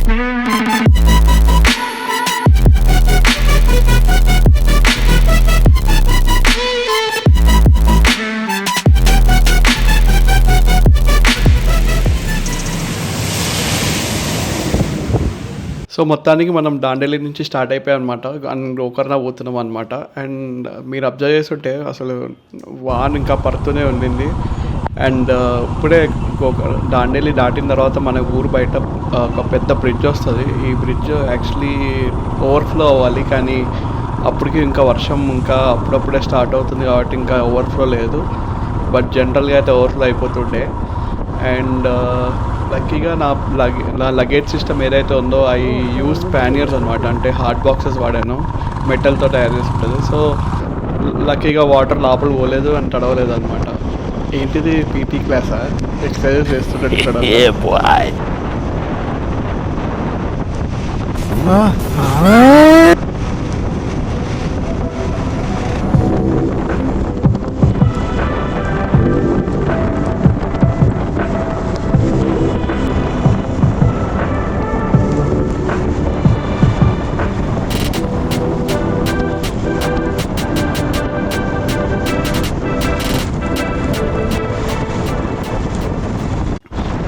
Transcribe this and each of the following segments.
So మొత్తానికి మనం దాండేలి నుంచి స్టార్ట్ అయిపోయాం అనమాట. అండ్ గోకర్ణ పోతున్నాం అనమాట. అండ్ మీరు అబ్జర్వ్ చేస్తుంటే అసలు వాన ఇంకా పడుతూనే ఉండింది. అండ్ ఇప్పుడే దాండేలి దాటిన తర్వాత మన ఊరు బయట ఒక పెద్ద బ్రిడ్జ్ వస్తుంది. ఈ బ్రిడ్జ్ యాక్చువల్లీ ఓవర్ఫ్లో అవ్వాలి, కానీ అప్పటికి ఇంకా వర్షం ఇంకా అప్పుడప్పుడే స్టార్ట్ అవుతుంది కాబట్టి ఇంకా ఓవర్ఫ్లో లేదు. బట్ జనరల్గా అయితే ఓవర్ఫ్లో అయిపోతుండే. అండ్ లక్కీగా నా లగేజ్ సిస్టమ్ ఏదైతే ఉందో ఐ యూస్ ప్యానియర్స్ అనమాట. అంటే హార్డ్ బాక్సెస్ వాడాను, మెటల్తో తయారు చేసి ఉంటుంది. సో లక్కీగా వాటర్ లోపల పోలేదు అని తడవలేదు అనమాట. ఏంటిది పీటీ క్లాసా? ఎక్సర్సైజెస్ చేస్తుంటే ఇక్కడ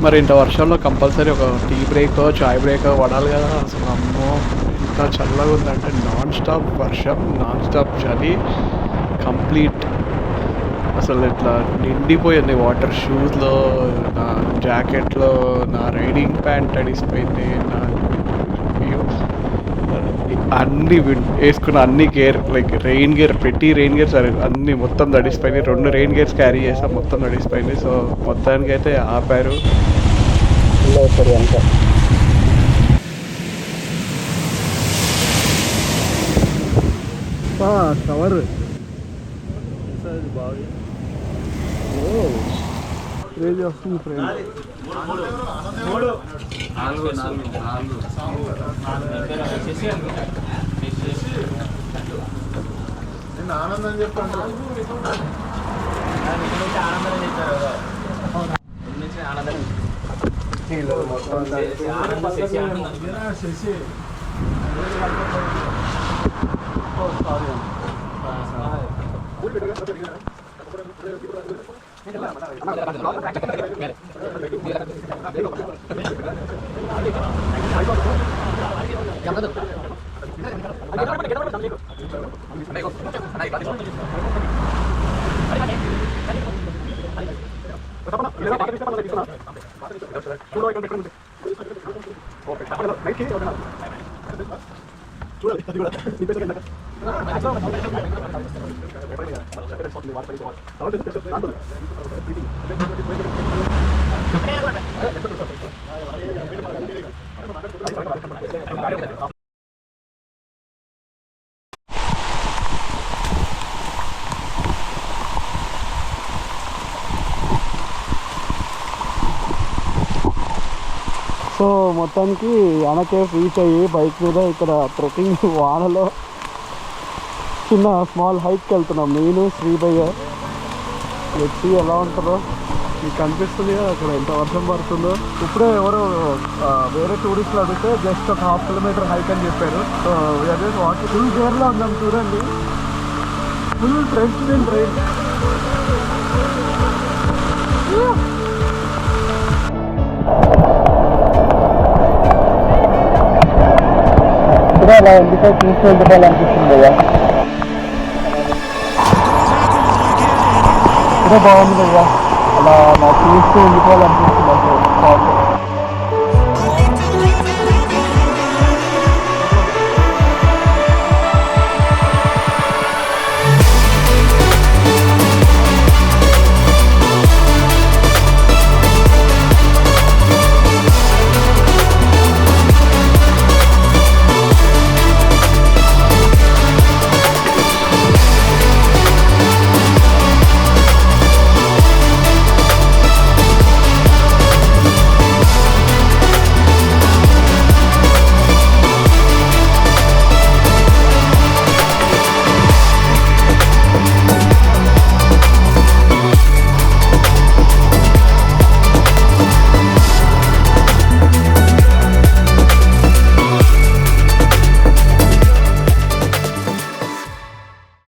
మరి ఇంత వర్షంలో కంపల్సరీ ఒక టీ బ్రేక్, చాయ్ బ్రేక్ పడాలి కదా. అసలు అమ్మో ఇంత చల్లగా ఉందంటే నాన్ స్టాప్ వర్షం, నాన్ స్టాప్ చలి, కంప్లీట్ అసలు ఇట్లా నిండిపోయింది వాటర్. షూస్లో, నా జాకెట్లో, నా రైడింగ్ ప్యాంట్ తడిసిపోయింది, నా అన్ని వేసుకున్న అన్ని gear like rain gear, rain gears అన్నీ మొత్తం తడిసిపోయినాయి. 2 రెయిన్ గేర్స్ క్యారీ చేసాం, మొత్తం తడిసిపోయింది. సో మొత్తానికి అయితే ఆపారు. అంతా కవర్ బాగా క్రేజీ వస్తుంది ఫ్రెండ్. ఆనందం చెప్పండి. సో మొత్తానికి అనకే రీచ్ అయ్యి బైక్ మీద ఇక్కడ ట్రెక్కింగ్ వానలో చిన్న స్మాల్ హైక్కి వెళ్తున్నాం. నేను శ్రీభయ్య వచ్చి ఎలా ఉంటుందో మీకు కనిపిస్తుంది కదా అక్కడ ఎంత వర్షం పడుతుందో. ఇప్పుడే ఎవరో వేరే టూరిస్టులు అడిగితే జస్ట్ ఒక 1/2 కిలోమీటర్ హైక్ అని చెప్పారు. సో అదే వాకింగ్ ఫుల్ గేర్లో ఉందాం చూడండి, ఫుల్ ఫ్రెండ్స్ ట్రైన్. అలా ఎందుకో చూస్తూ ఉండిపోవాలనిపిస్తుంది కదా. ఇదే బాగుంది కదా, అలా నాకు చూస్తూ ఉండిపోవాలనిపిస్తుంది.